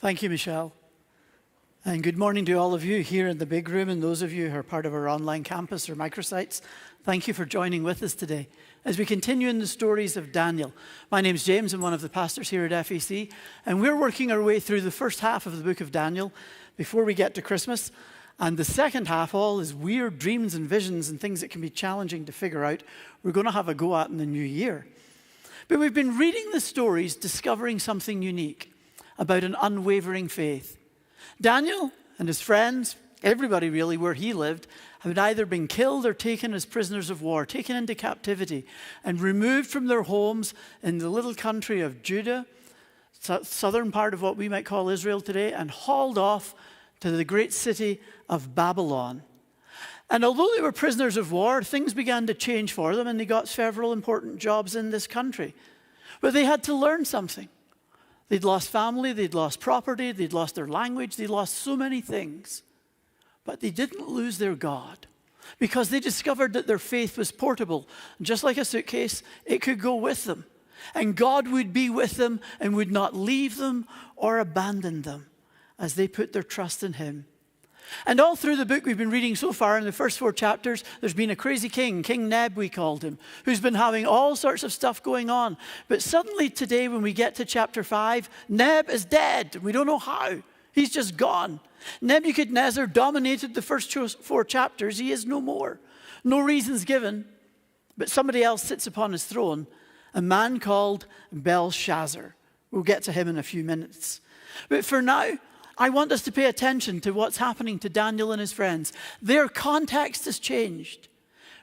Thank you, Michelle. And good morning to all of you here in the big room and those of you who are part of our online campus or microsites. Thank you for joining with us today as we continue in the stories of Daniel. My name's James. I'm one of the pastors here at FEC, and we're working our way through the first half of the book of Daniel before we get to Christmas. And the second half, all is weird dreams and visions and things that can be challenging to figure out, we're going to have a go at in the new year. But we've been reading the stories, discovering something unique about an unwavering faith. Daniel and his friends, everybody really where he lived, had either been killed or taken as prisoners of war, taken into captivity, and removed from their homes in the little country of Judah, southern part of what we might call Israel today, and hauled off to the great city of Babylon. And although they were prisoners of war, things began to change for them, and they got several important jobs in this country. But they had to learn something. They'd lost family, they'd lost property, they'd lost their language, they'd lost so many things. But they didn't lose their God because they discovered that their faith was portable. Just like a suitcase, it could go with them. And God would be with them and would not leave them or abandon them as they put their trust in Him. And all through the book we've been reading so far, in the first 4 chapters, there's been a crazy king, King Neb we called him, who's been having all sorts of stuff going on. But suddenly today when we get to chapter 5, Neb is dead. We don't know how. He's just gone. Nebuchadnezzar dominated the first 4 chapters. He is no more. No reasons given, but somebody else sits upon his throne, a man called Belshazzar. We'll get to him in a few minutes. But for now, I want us to pay attention to what's happening to Daniel and his friends. Their context has changed.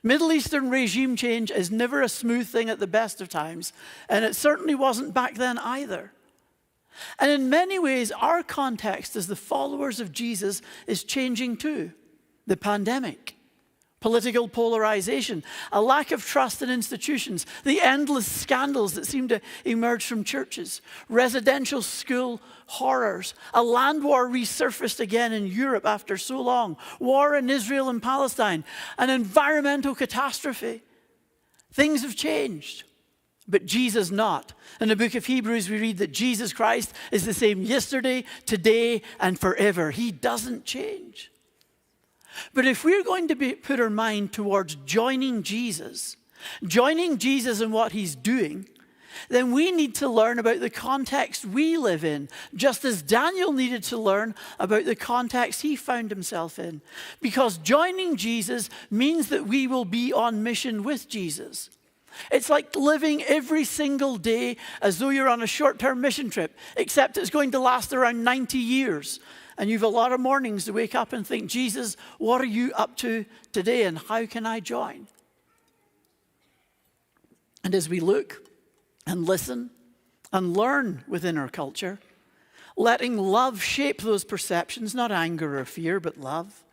Middle Eastern regime change is never a smooth thing at the best of times, and it certainly wasn't back then either. And in many ways, our context as the followers of Jesus is changing too. The pandemic, political polarization, a lack of trust in institutions, the endless scandals that seem to emerge from churches, residential school horrors, a land war resurfaced again in Europe after so long, war in Israel and Palestine, an environmental catastrophe. Things have changed, but Jesus not. In the book of Hebrews, we read that Jesus Christ is the same yesterday, today, and forever. He doesn't change. But if we're going to put our mind towards joining Jesus in what He's doing, then we need to learn about the context we live in, just as Daniel needed to learn about the context he found himself in. Because joining Jesus means that we will be on mission with Jesus. It's like living every single day as though you're on a short-term mission trip, except it's going to last around 90 years. And you've a lot of mornings to wake up and think, Jesus, what are you up to today and how can I join? And as we look and listen and learn within our culture, letting love shape those perceptions, not anger or fear, but love,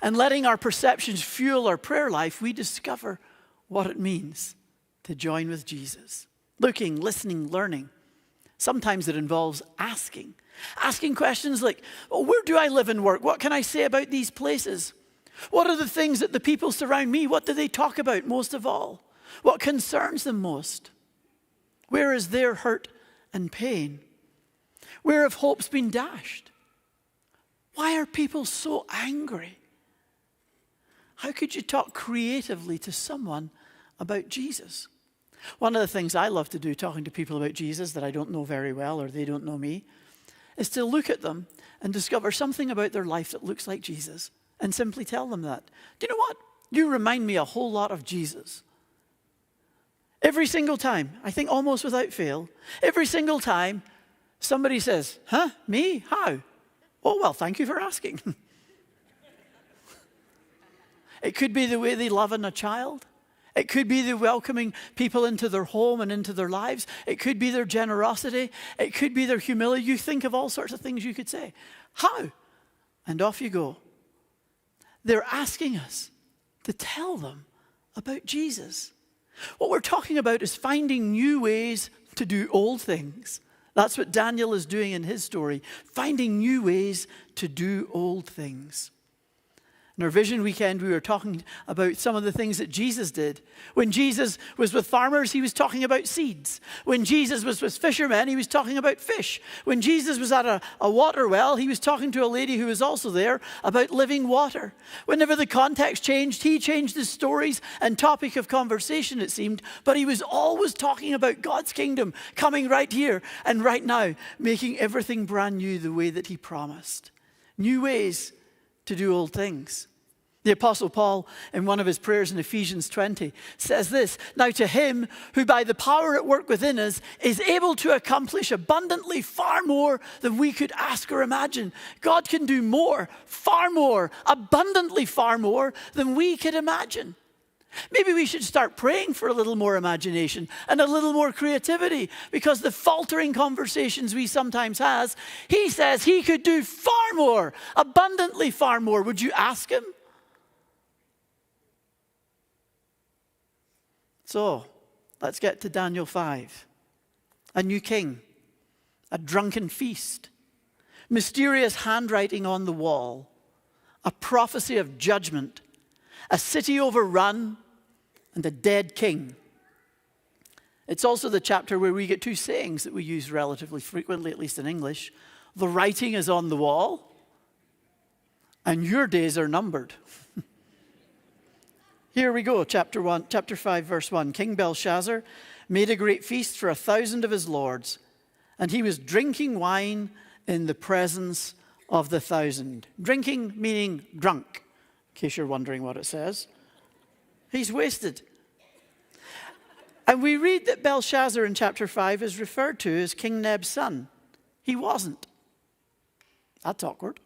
and letting our perceptions fuel our prayer life, we discover what it means to join with Jesus. Looking, listening, learning. Sometimes it involves asking questions like, oh, where do I live and work? What can I say about these places? What are the things that the people surround me? What do they talk about most of all? What concerns them most? Where is their hurt and pain? Where have hopes been dashed? Why are people so angry? How could you talk creatively to someone about Jesus? One of the things I love to do talking to people about Jesus that I don't know very well or they don't know me is to look at them and discover something about their life that looks like Jesus and simply tell them that. Do you know what? You remind me a whole lot of Jesus. Every single time, I think almost without fail, every single time somebody says, huh, me? How? Oh, well, thank you for asking. It could be the way they love on a child. It could be the welcoming people into their home and into their lives. It could be their generosity. It could be their humility. You think of all sorts of things you could say. How? And off you go. They're asking us to tell them about Jesus. What we're talking about is finding new ways to do old things. That's what Daniel is doing in his story, finding new ways to do old things. In our Vision Weekend, we were talking about some of the things that Jesus did. When Jesus was with farmers, he was talking about seeds. When Jesus was with fishermen, he was talking about fish. When Jesus was at a water well, he was talking to a lady who was also there about living water. Whenever the context changed, he changed his stories and topic of conversation, it seemed, but he was always talking about God's kingdom coming right here and right now, making everything brand new the way that he promised. New ways to do old things. The Apostle Paul, in one of his prayers in Ephesians 20, says this, "Now to him who by the power at work within us is able to accomplish abundantly far more than we could ask or imagine." God can do more, far more, abundantly far more than we could imagine. Maybe we should start praying for a little more imagination and a little more creativity, because the faltering conversations we sometimes have, he says he could do far more, abundantly far more. Would you ask him? So, let's get to Daniel 5. A new king, a drunken feast, mysterious handwriting on the wall, a prophecy of judgment, a city overrun, and a dead king. It's also the chapter where we get two sayings that we use relatively frequently, at least in English. The writing is on the wall, and your days are numbered. Here we go, chapter 5, verse 1. King Belshazzar made a great feast for 1,000 of his lords, and he was drinking wine in the presence of the 1,000. Drinking meaning drunk, in case you're wondering what it says. He's wasted. And we read that Belshazzar in chapter 5 is referred to as King Neb's son. He wasn't. That's awkward.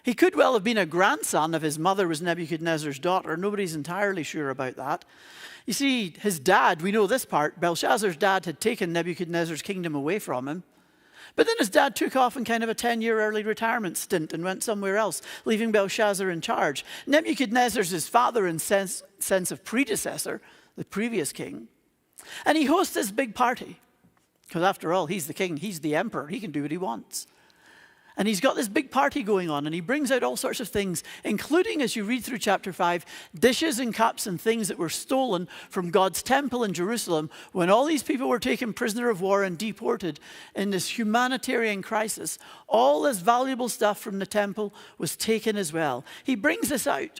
He could well have been a grandson if his mother was Nebuchadnezzar's daughter. Nobody's entirely sure about that. You see, his dad, we know this part, Belshazzar's dad had taken Nebuchadnezzar's kingdom away from him. But then his dad took off in kind of a 10-year early retirement stint and went somewhere else, leaving Belshazzar in charge. Nebuchadnezzar's his father in sense of predecessor, the previous king. And he hosts this big party. Because after all, he's the king, he's the emperor, he can do what he wants. And he's got this big party going on, and he brings out all sorts of things, including, as you read through chapter 5, dishes and cups and things that were stolen from God's temple in Jerusalem when all these people were taken prisoner of war and deported in this humanitarian crisis. All this valuable stuff from the temple was taken as well. He brings this out.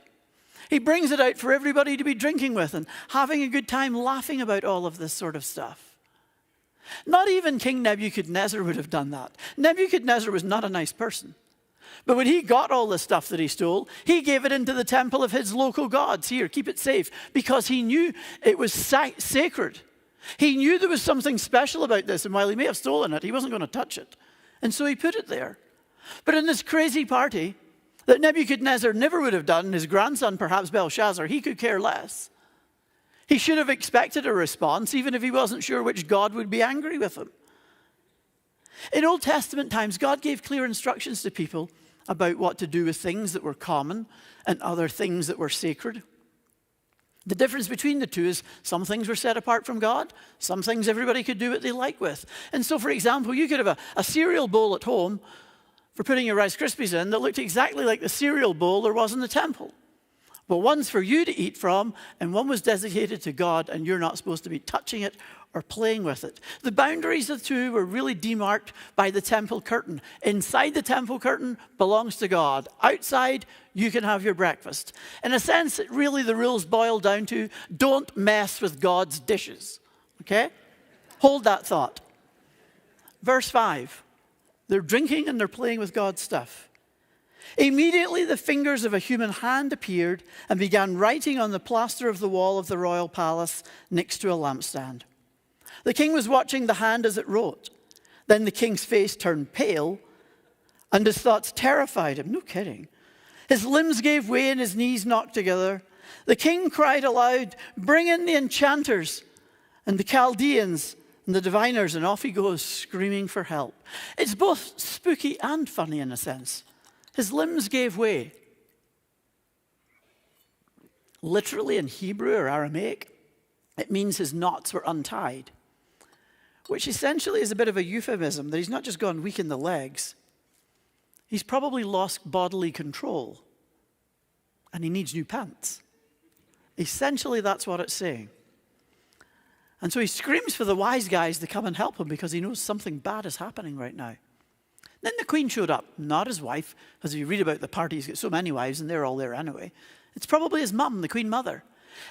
He brings it out for everybody to be drinking with and having a good time laughing about all of this sort of stuff. Not even King Nebuchadnezzar would have done that. Nebuchadnezzar was not a nice person. But when he got all the stuff that he stole, he gave it into the temple of his local gods. Here, keep it safe, because he knew it was sacred. He knew there was something special about this, and while he may have stolen it, he wasn't going to touch it. And so he put it there. But in this crazy party that Nebuchadnezzar never would have done, his grandson, perhaps Belshazzar, he could care less. He should have expected a response, even if he wasn't sure which God would be angry with him. In Old Testament times, God gave clear instructions to people about what to do with things that were common and other things that were sacred. The difference between the two is some things were set apart from God, some things everybody could do what they like with. And so, for example, you could have a cereal bowl at home for putting your Rice Krispies in that looked exactly like the cereal bowl there was in the temple. But one's for you to eat from, and one was designated to God, and you're not supposed to be touching it or playing with it. The boundaries of the two were really demarked by the temple curtain. Inside the temple curtain belongs to God. Outside, you can have your breakfast. In a sense, really the rules boil down to don't mess with God's dishes. Okay? Hold that thought. Verse 5. They're drinking and they're playing with God's stuff. Immediately the fingers of a human hand appeared and began writing on the plaster of the wall of the royal palace next to a lampstand. The king was watching the hand as it wrote. Then the king's face turned pale and his thoughts terrified him. No kidding. His limbs gave way and his knees knocked together. The king cried aloud, "Bring in the enchanters and the Chaldeans and the diviners," and off he goes screaming for help. It's both spooky and funny in a sense. His limbs gave way. Literally in Hebrew or Aramaic, it means his knots were untied, which essentially is a bit of a euphemism that he's not just gone weak in the legs. He's probably lost bodily control. and he needs new pants. Essentially, that's what it's saying. And so he screams for the wise guys to come and help him because he knows something bad is happening right now. Then the queen showed up, not his wife, as you read about the party, he's got so many wives and they're all there anyway. It's probably his mum, the queen mother.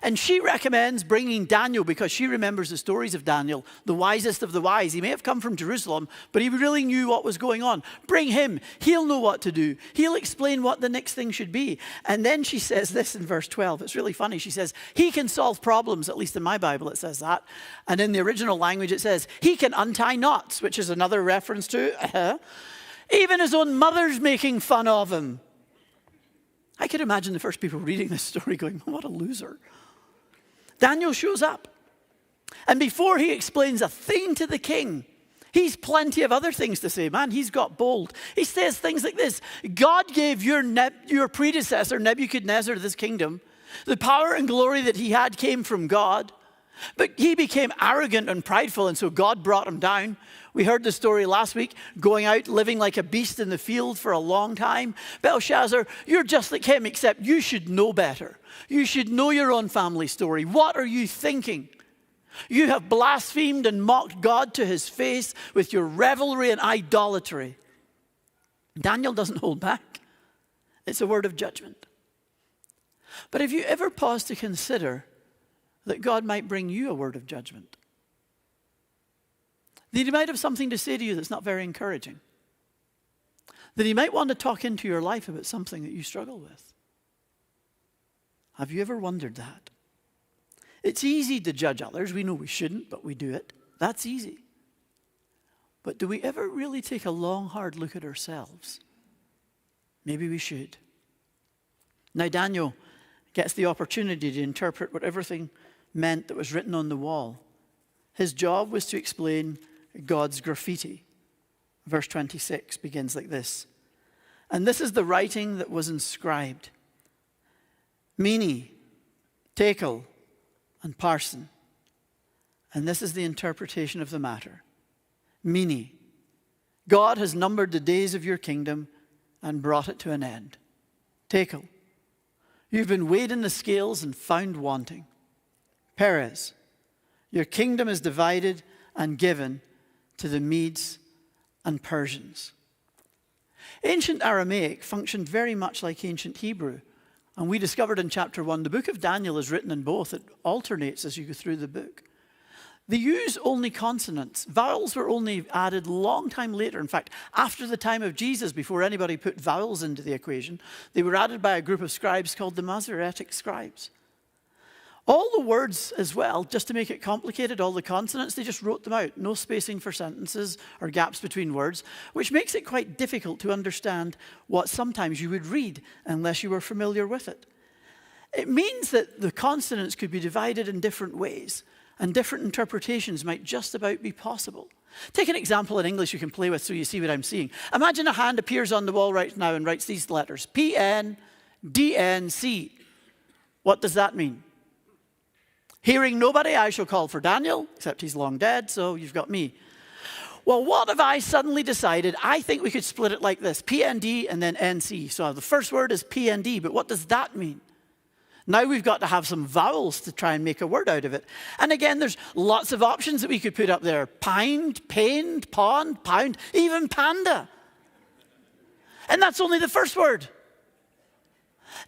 And she recommends bringing Daniel because she remembers the stories of Daniel, the wisest of the wise. He may have come from Jerusalem, but he really knew what was going on. Bring him. He'll know what to do. He'll explain what the next thing should be. And then she says this in verse 12. It's really funny. She says, he can solve problems. At least in my Bible it says that. And in the original language it says, he can untie knots, which is another reference to, even his own mother's making fun of him. I could imagine the first people reading this story going, what a loser. Daniel shows up. And before he explains a thing to the king, he's plenty of other things to say. Man, he's got bold. He says things like this. God gave your predecessor, Nebuchadnezzar, this kingdom. The power and glory that he had came from God. But he became arrogant and prideful, and so God brought him down. We heard the story last week, going out, living like a beast in the field for a long time. Belshazzar, you're just like him, except you should know better. You should know your own family story. What are you thinking? You have blasphemed and mocked God to his face with your revelry and idolatry. Daniel doesn't hold back. It's a word of judgment. But have you ever paused to consider that God might bring you a word of judgment? That he might have something to say to you that's not very encouraging. That he might want to talk into your life about something that you struggle with. Have you ever wondered that? It's easy to judge others. We know we shouldn't, but we do it. That's easy. But do we ever really take a long, hard look at ourselves? Maybe we should. Now Daniel gets the opportunity to interpret what everything meant that was written on the wall. His job was to explain God's graffiti. Verse 26 begins like this. And this is the writing that was inscribed. Mene, Tekel, and Parsin. And this is the interpretation of the matter. Mene, God has numbered the days of your kingdom and brought it to an end. Tekel, you've been weighed in the scales and found wanting. Perez, your kingdom is divided and given to the Medes and Persians. Ancient Aramaic functioned very much like ancient Hebrew. And we discovered in chapter 1, the book of Daniel is written in both. It alternates as you go through the book. They use only consonants. Vowels were only added a long time later. In fact, after the time of Jesus, before anybody put vowels into the equation, they were added by a group of scribes called the Masoretic scribes. All the words as well, just to make it complicated, all the consonants, they just wrote them out. No spacing for sentences or gaps between words, which makes it quite difficult to understand what sometimes you would read unless you were familiar with it. It means that the consonants could be divided in different ways, and different interpretations might just about be possible. Take an example in English you can play with so you see what I'm seeing. Imagine a hand appears on the wall right now and writes these letters, P-N-D-N-C. What does that mean? Hearing nobody, I shall call for Daniel, except he's long dead, so you've got me. Well, what if I suddenly decided, I think we could split it like this, P-N-D and then N-C. So the first word is P-N-D, but what does that mean? Now we've got to have some vowels to try and make a word out of it. And again, there's lots of options that we could put up there. Pined, pained, pond, pound, even panda. And that's only the first word.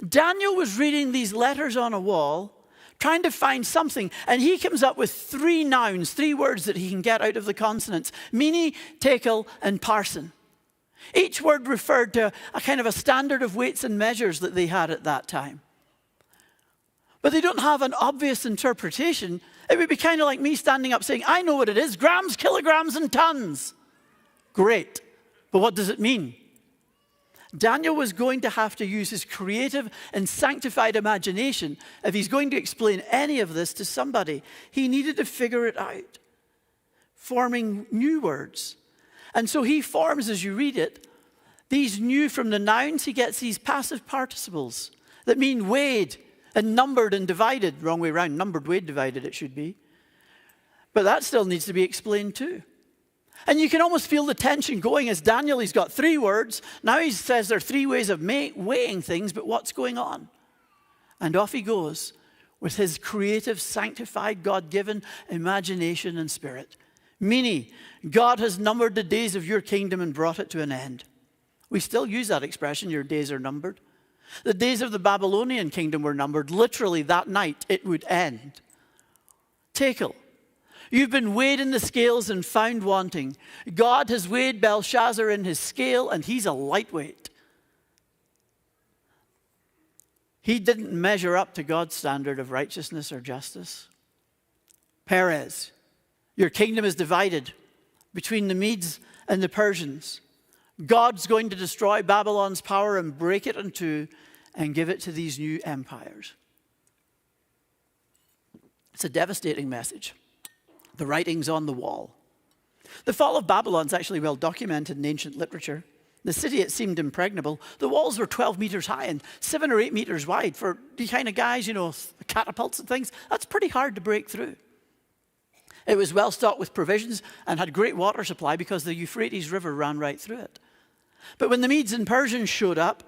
Daniel was reading these letters on a wall, trying to find something, and he comes up with 3 nouns, 3 words that he can get out of the consonants. Mene, Tekel, and Parsin. Each word referred to a kind of a standard of weights and measures that they had at that time. But they don't have an obvious interpretation. It would be kind of like me standing up saying, I know what it is, grams, kilograms, and tons. Great. But what does it mean? Daniel was going to have to use his creative and sanctified imagination if he's going to explain any of this to somebody. He needed to figure it out, forming new words. And so he forms, as you read it, these new, from the nouns, he gets these passive participles that mean weighed and numbered and divided. Wrong way around, numbered, weighed, divided it should be. But that still needs to be explained too. And you can almost feel the tension going as Daniel, he's got 3 words. Now he says there are 3 ways of weighing things, but what's going on? And off he goes with his creative, sanctified, God-given imagination and spirit. Meaning, God has numbered the days of your kingdom and brought it to an end. We still use that expression, your days are numbered. The days of the Babylonian kingdom were numbered. Literally, that night, it would end. Tekel. You've been weighed in the scales and found wanting. God has weighed Belshazzar in his scale, and he's a lightweight. He didn't measure up to God's standard of righteousness or justice. Perez. Your kingdom is divided between the Medes and the Persians. God's going to destroy Babylon's power and break it in two and give it to these new empires. It's a devastating message. The writing's on the wall. The fall of Babylon's actually well documented in ancient literature. The city, it seemed impregnable. The walls were 12 meters high and 7 or 8 meters wide. For the kind of guys, catapults and things, that's pretty hard to break through. It was well stocked with provisions and had great water supply because the Euphrates River ran right through it. But when the Medes and Persians showed up,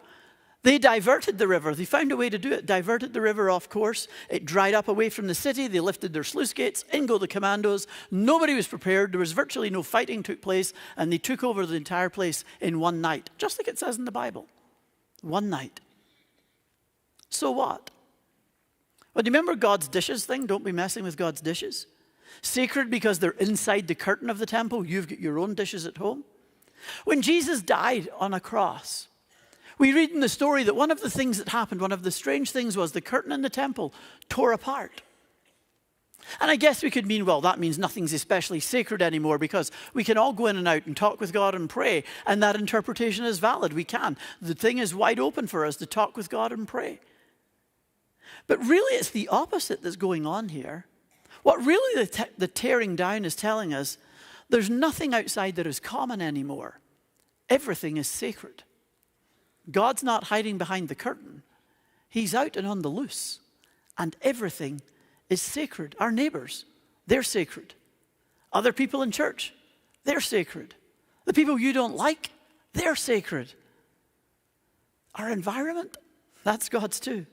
they diverted the river. They found a way to do it, diverted the river off course. It dried up away from the city. They lifted their sluice gates. In go the commandos. Nobody was prepared. There was virtually no fighting took place, and they took over the entire place in one night, just like it says in the Bible. One night. So what? Well, do you remember God's dishes thing? Don't be messing with God's dishes. Sacred because they're inside the curtain of the temple. You've got your own dishes at home. When Jesus died on a cross, we read in the story that one of the things that happened, one of the strange things was the curtain in the temple tore apart. And I guess we could mean, well, that means nothing's especially sacred anymore because we can all go in and out and talk with God and pray, and that interpretation is valid. We can. The thing is wide open for us to talk with God and pray. But really it's the opposite that's going on here. What really the tearing down is telling us, there's nothing outside that is common anymore. Everything is sacred. God's not hiding behind the curtain. He's out and on the loose. And everything is sacred. Our neighbors, they're sacred. Other people in church, they're sacred. The people you don't like, they're sacred. Our environment, that's God's too.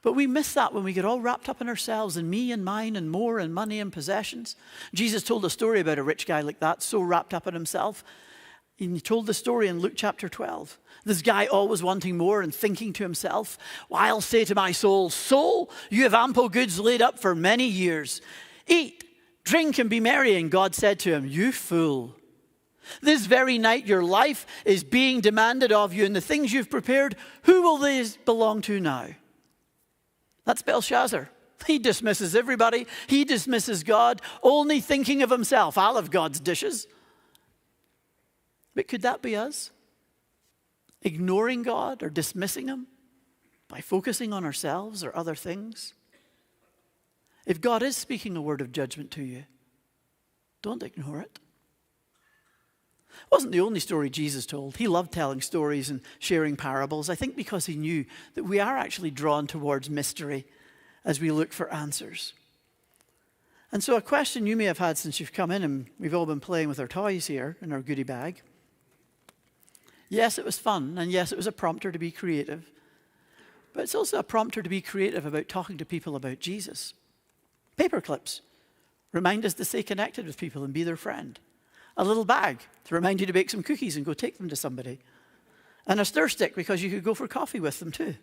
But we miss that when we get all wrapped up in ourselves and me and mine and more and money and possessions. Jesus told a story about a rich guy like that, so wrapped up in himself. And he told the story in Luke chapter 12. This guy always wanting more and thinking to himself, well, I'll say to my soul, soul, you have ample goods laid up for many years. Eat, drink, and be merry. And God said to him, you fool. This very night your life is being demanded of you, and the things you've prepared, who will these belong to now? That's Belshazzar. He dismisses everybody. He dismisses God, only thinking of himself. I'll have God's dishes. But could that be us? Ignoring God or dismissing him by focusing on ourselves or other things? If God is speaking a word of judgment to you, don't ignore it. It wasn't the only story Jesus told. He loved telling stories and sharing parables, I think because he knew that we are actually drawn towards mystery as we look for answers. And so a question you may have had since you've come in, and we've all been playing with our toys here in our goodie bag. Yes, it was fun, and yes, it was a prompter to be creative. But it's also a prompter to be creative about talking to people about Jesus. Paper clips remind us to stay connected with people and be their friend. A little bag to remind you to bake some cookies and go take them to somebody. And a stir stick because you could go for coffee with them too.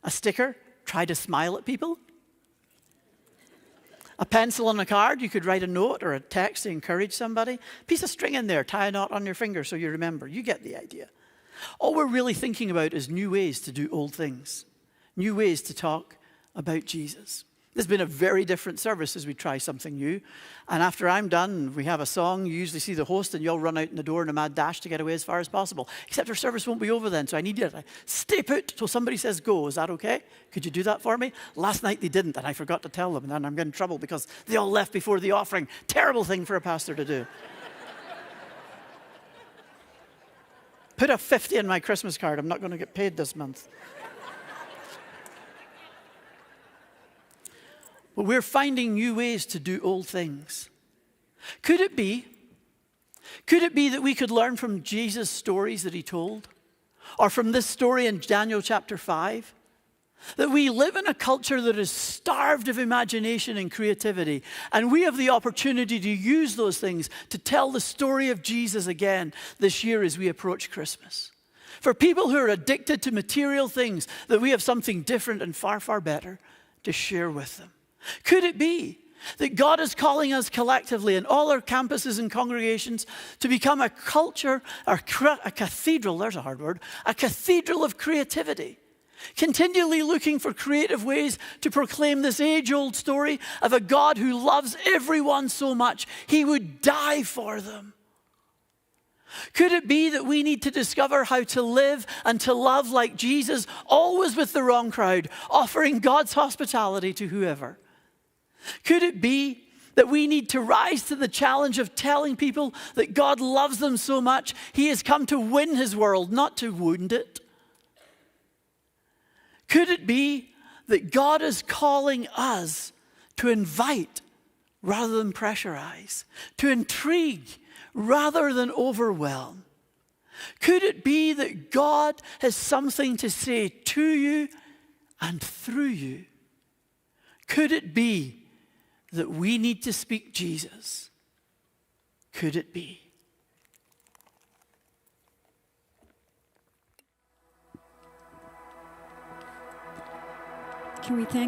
A sticker, try to smile at people. A pencil and a card, you could write a note or a text to encourage somebody. Piece of string in there, tie a knot on your finger so you remember. You get the idea. All we're really thinking about is new ways to do old things. New ways to talk about Jesus. This has been a very different service as we try something new. And after I'm done, we have a song. You usually see the host and you all run out in the door in a mad dash to get away as far as possible. Except our service won't be over then, so I need you to stay put till somebody says go. Is that okay? Could you do that for me? Last night they didn't, and I forgot to tell them, and then I'm getting in trouble because they all left before the offering. Terrible thing for a pastor to do. Put a 50 in my Christmas card. I'm not going to get paid this month. But we're finding new ways to do old things. Could it be that we could learn from Jesus' stories that he told? Or from this story in Daniel chapter 5? That we live in a culture that is starved of imagination and creativity, and we have the opportunity to use those things to tell the story of Jesus again this year as we approach Christmas. For people who are addicted to material things, that we have something different and far, far better to share with them. Could it be that God is calling us collectively in all our campuses and congregations to become a culture, or a cathedral, there's a hard word, a cathedral of creativity? Continually looking for creative ways to proclaim this age-old story of a God who loves everyone so much, he would die for them. Could it be that we need to discover how to live and to love like Jesus, always with the wrong crowd, offering God's hospitality to whoever? Could it be that we need to rise to the challenge of telling people that God loves them so much, he has come to win his world, not to wound it? Could it be that God is calling us to invite rather than pressurize, to intrigue rather than overwhelm? Could it be that God has something to say to you and through you? Could it be that we need to speak Jesus? Could it be? Can we thank